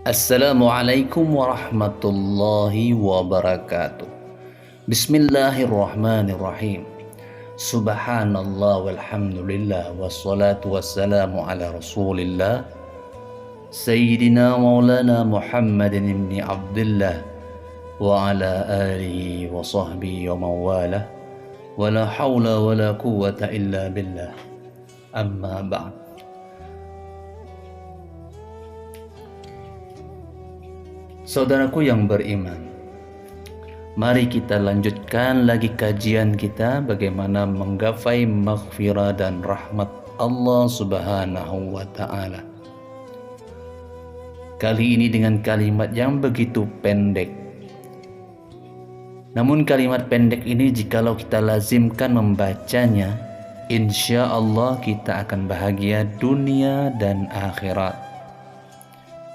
Assalamualaikum warahmatullahi wabarakatuh. Bismillahirrahmanirrahim. Subhanallah walhamdulillah wassalatu wassalamu ala rasulillah Sayyidina maulana Muhammadin ibni Abdullah wa ala alihi wa sahbihi wa mawalah wa la hawla wa la quwwata illa billah. Amma ba'd. Saudaraku yang beriman, mari kita lanjutkan lagi kajian kita bagaimana menggapai maghfirah dan rahmat Allah Subhanahu wa Ta'ala. Kali ini dengan kalimat yang begitu pendek. Namun kalimat pendek ini jikalau kita lazimkan membacanya, insya Allah kita akan bahagia dunia dan akhirat.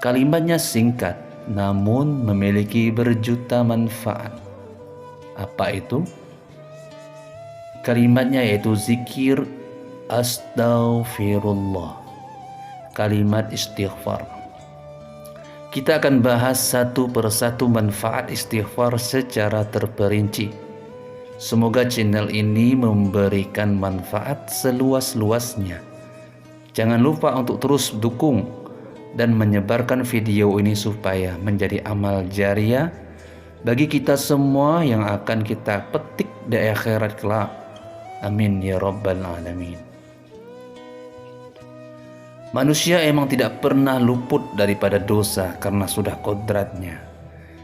Kalimatnya singkat, namun memiliki berjuta manfaat. Apa itu? Kalimatnya yaitu zikir astaghfirullah, kalimat istighfar. Kita akan bahas satu persatu manfaat istighfar secara terperinci. Semoga channel ini memberikan manfaat seluas-luasnya. Jangan lupa untuk terus dukung dan menyebarkan video ini supaya menjadi amal jariah bagi kita semua yang akan kita petik di akhirat kelak. Amin ya rabbal alamin. Manusia emang tidak pernah luput daripada dosa karena sudah kodratnya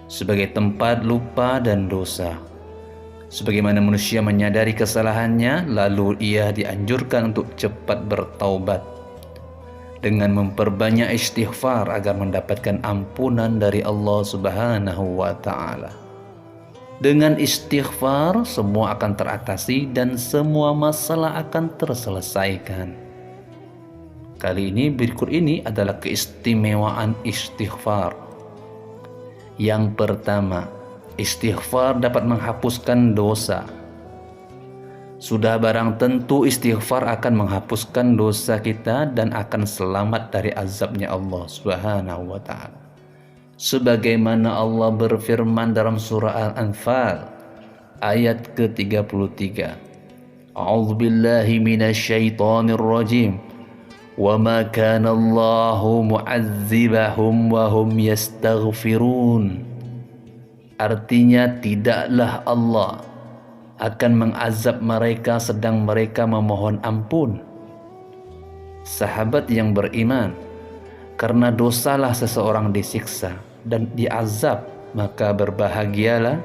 sebagai tempat lupa dan dosa. Sebagaimana manusia menyadari kesalahannya, lalu ia dianjurkan untuk cepat bertaubat dengan memperbanyak istighfar agar mendapatkan ampunan dari Allah Subhanahu wa Ta'ala. Dengan istighfar semua akan teratasi dan semua masalah akan terselesaikan. Kali ini berikut ini adalah keistimewaan istighfar. Yang pertama, istighfar dapat menghapuskan dosa. Sudah barang tentu istighfar akan menghapuskan dosa kita dan akan selamat dari azabnya Allah Subhanahu wa Ta'ala. Sebagaimana Allah berfirman dalam surah Al-Anfal ayat ke-33. A'udzubillahi minasyaitonir rajim. Wa ma kana Allahu mu'azzibahum wa hum yastaghfirun. Artinya tidaklah Allah akan mengazab mereka sedang mereka memohon ampun. Sahabat yang beriman, karena dosalah seseorang disiksa dan diazab, maka berbahagialah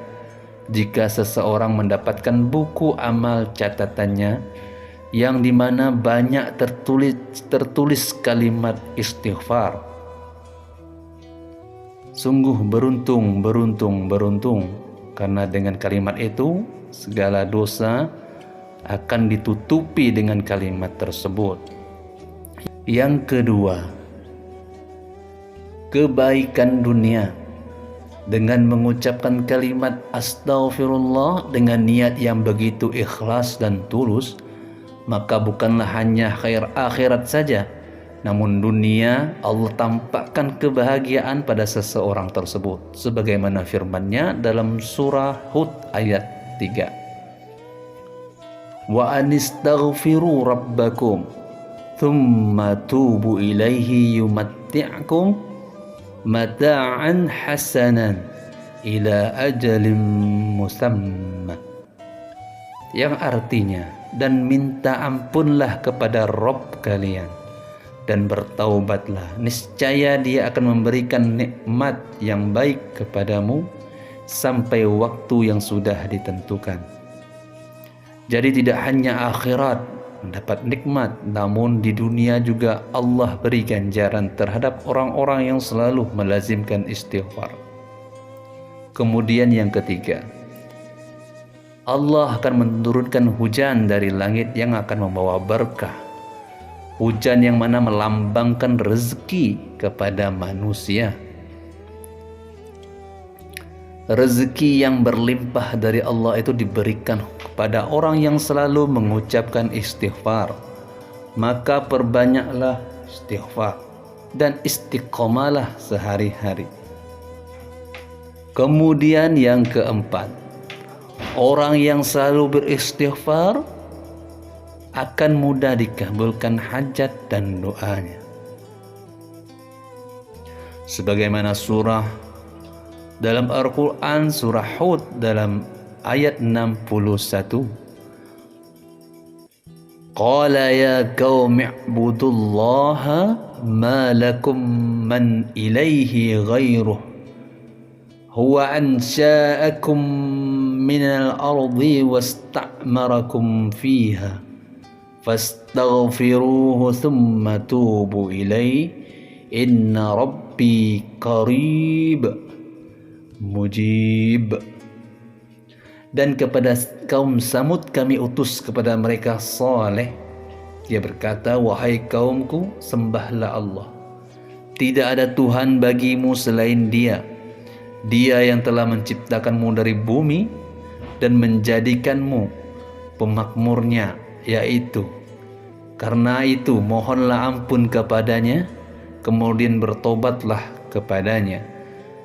jika seseorang mendapatkan buku amal catatannya yang dimana banyak tertulis kalimat istighfar. Sungguh beruntung, beruntung, beruntung, karena dengan kalimat itu segala dosa akan ditutupi dengan kalimat tersebut. Yang kedua, kebaikan dunia. Dengan mengucapkan kalimat astaghfirullah dengan niat yang begitu ikhlas dan tulus, maka bukanlah hanya khair akhirat saja, namun dunia Allah tampakkan kebahagiaan pada seseorang tersebut, sebagaimana firman-Nya dalam surah Hud ayat 3. Wa anistaghfiru rabbakum thumma tubu ilaihi yumatti'kum mata'an hasanan ila ajalin musamma. Yang artinya, dan minta ampunlah kepada Rabb kalian dan bertaubatlah, niscaya Dia akan memberikan nikmat yang baik kepadamu sampai waktu yang sudah ditentukan. Jadi tidak hanya akhirat mendapat nikmat, namun di dunia juga Allah beri ganjaran terhadap orang-orang yang selalu melazimkan istighfar. Kemudian yang ketiga, Allah akan menurunkan hujan dari langit yang akan membawa berkah. Hujan yang mana melambangkan rezeki kepada manusia. Rezeki yang berlimpah dari Allah itu diberikan kepada orang yang selalu mengucapkan istighfar. Maka perbanyaklah istighfar. dan istiqomalah sehari-hari. Kemudian yang keempat, orang yang selalu beristighfar akan mudah dikabulkan hajat dan doanya. Sebagaimana surah dalam Al-Quran, surah Hud dalam ayat 61. Qala ya qaumi i'budullaha ma lakum man ilaihi ghairuh huwa ansha'akum minal ardi wasta'marakum fiha fastaghfiruhu thumma tubu ilaihi inna rabbi qarib mujib. Dan kepada kaum Samud kami utus kepada mereka Saleh. Dia berkata, wahai kaumku, sembahlah Allah. Tidak ada Tuhan bagimu selain Dia. Dia yang telah menciptakanmu dari bumi dan menjadikanmu pemakmurnya, yaitu. Karena itu mohonlah ampun kepadanya, kemudian bertobatlah kepadanya.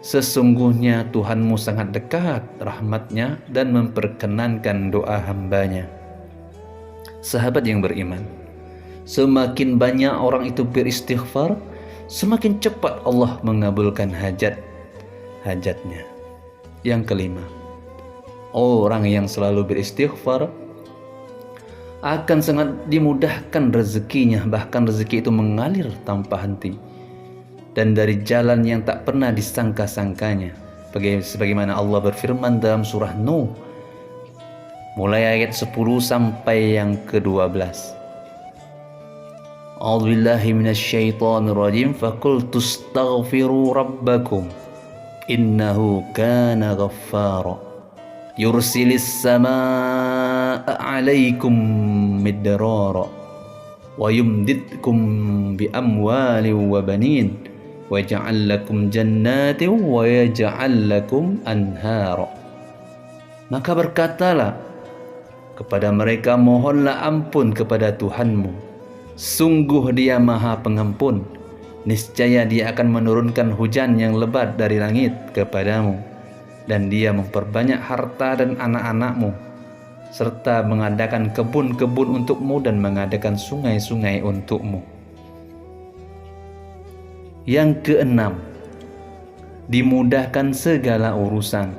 Sesungguhnya Tuhanmu sangat dekat rahmatnya dan memperkenankan doa hambanya. Sahabat yang beriman, semakin banyak orang itu beristighfar, semakin cepat Allah mengabulkan hajatnya. Yang kelima, orang yang selalu beristighfar akan sangat dimudahkan rezekinya, bahkan rezeki itu mengalir tanpa henti dan dari jalan yang tak pernah disangka-sangkanya. Sebagaimana Allah berfirman dalam surah Nuh mulai ayat 10 sampai yang ke-12. A'udzubillahi minasyaitonirrajim. Faqultu astaghfiru rabbakum innahu kana ghaffara yursilis samaa'a 'alaikum midrara wa yumdidkum bi amwalin wa banin wa yaj'al lakum jannatin wa yaj'al lakum anhara. Maka berkatalah kepada mereka, mohonlah ampun kepada Tuhanmu, sungguh Dia Maha Pengampun, niscaya Dia akan menurunkan hujan yang lebat dari langit kepadamu, dan Dia memperbanyak harta dan anak-anakmu, serta mengadakan kebun-kebun untukmu dan mengadakan sungai-sungai untukmu. Yang keenam, dimudahkan segala urusan.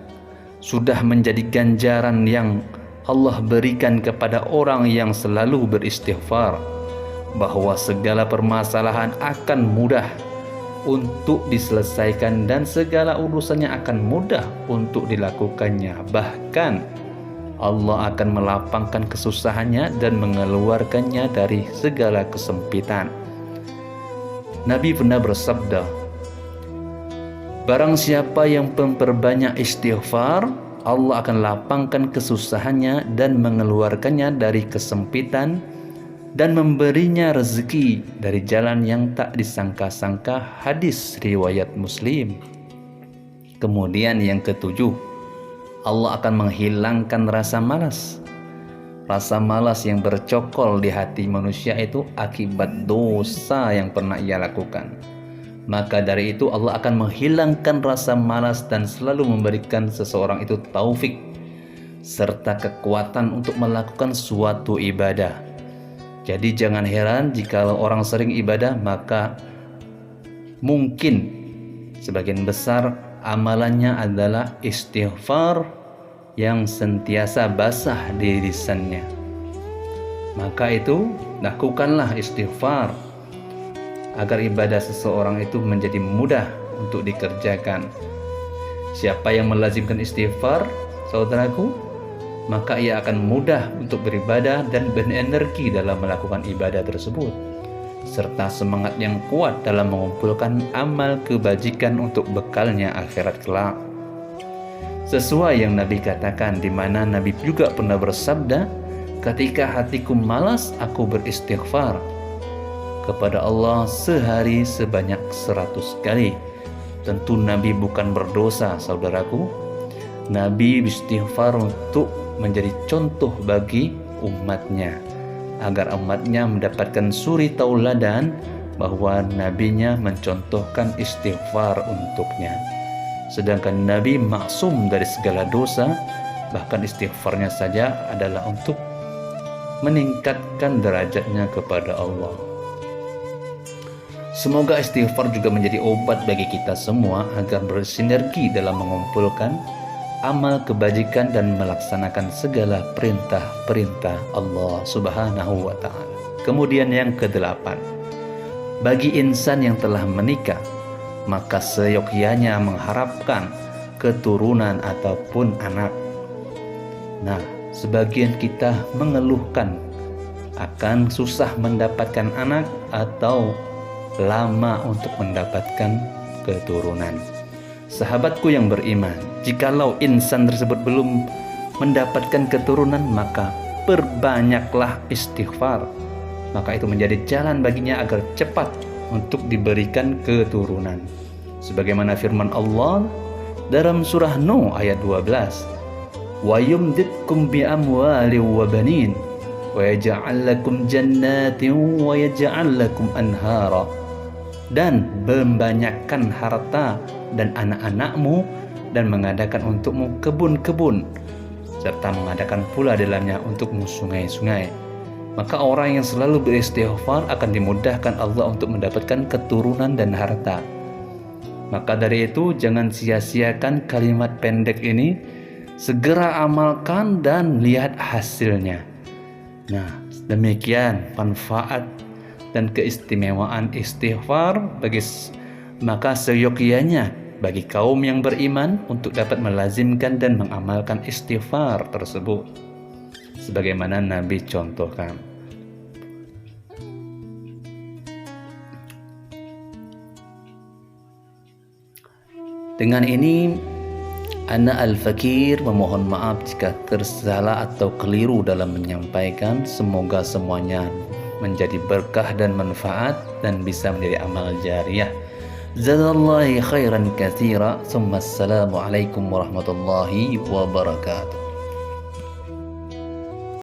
Sudah menjadi ganjaran yang Allah berikan kepada orang yang selalu beristighfar, bahwa segala permasalahan akan mudah untuk diselesaikan dan segala urusannya akan mudah untuk dilakukannya. Bahkan Allah akan melapangkan kesusahannya dan mengeluarkannya dari segala kesempitan. Nabi pernah bersabda, barang siapa yang memperbanyak istighfar, Allah akan lapangkan kesusahannya dan mengeluarkannya dari kesempitan dan memberinya rezeki dari jalan yang tak disangka-sangka. Hadis riwayat Muslim. Kemudian yang ketujuh, Allah akan menghilangkan rasa malas. Rasa malas yang bercokol di hati manusia itu akibat dosa yang pernah ia lakukan. Maka dari itu Allah akan menghilangkan rasa malas dan selalu memberikan seseorang itu taufik serta kekuatan untuk melakukan suatu ibadah. Jadi jangan heran jika orang sering ibadah, maka mungkin sebagian besar amalannya adalah istighfar yang sentiasa basah di lisannya. Maka itu lakukanlah istighfar agar ibadah seseorang itu menjadi mudah untuk dikerjakan. Siapa yang melazimkan istighfar, saudaraku, maka ia akan mudah untuk beribadah dan berenergi dalam melakukan ibadah tersebut, serta semangat yang kuat dalam mengumpulkan amal kebajikan untuk bekalnya akhirat kelak. Sesuai yang Nabi katakan, di mana Nabi juga pernah bersabda, ketika hatiku malas, aku beristighfar kepada Allah sehari sebanyak 100 kali. Tentu Nabi bukan berdosa, saudaraku. Nabi beristighfar untuk menjadi contoh bagi umatnya, agar umatnya mendapatkan suri tauladan bahwa nabinya mencontohkan istighfar untuknya. Sedangkan Nabi maksum dari segala dosa, bahkan istighfarnya saja adalah untuk meningkatkan derajatnya kepada Allah. Semoga istighfar juga menjadi obat bagi kita semua agar bersinergi dalam mengumpulkan amal kebajikan dan melaksanakan segala perintah-perintah Allah Subhanahu wa ta'ala. Kemudian yang ke-8, bagi insan yang telah menikah, maka seyogyanya mengharapkan keturunan ataupun anak. Nah, sebagian kita mengeluhkan akan susah mendapatkan anak atau lama untuk mendapatkan keturunan. Sahabatku yang beriman, jikalau insan tersebut belum mendapatkan keturunan, maka perbanyaklah istighfar. Maka itu menjadi jalan baginya agar cepat untuk diberikan keturunan. Sebagaimana firman Allah dalam surah Nuh ayat 12, wa yumditkum bi amwalin wa banin wa yaj'al lakum jannatin wa yaj'al lakum anhara, dan membanyakkan harta dan anak-anakmu dan mengadakan untukmu kebun-kebun serta mengadakan pula dalamnya untukmu sungai-sungai. Maka orang yang selalu beristighfar akan dimudahkan Allah untuk mendapatkan keturunan dan harta. Maka dari itu jangan sia-siakan kalimat pendek ini, segera amalkan dan lihat hasilnya. Nah, demikian manfaat dan keistimewaan istighfar maka seyogyanya bagi kaum yang beriman untuk dapat melazimkan dan mengamalkan istighfar tersebut sebagaimana Nabi contohkan. Dengan ini Ana Al-Fakir memohon maaf jika tersalah atau keliru dalam menyampaikan. Semoga semuanya menjadi berkah dan manfaat dan bisa menjadi amal jariyah. Jazakallahu khairan katsira. Assalamualaikum warahmatullahi wabarakatuh.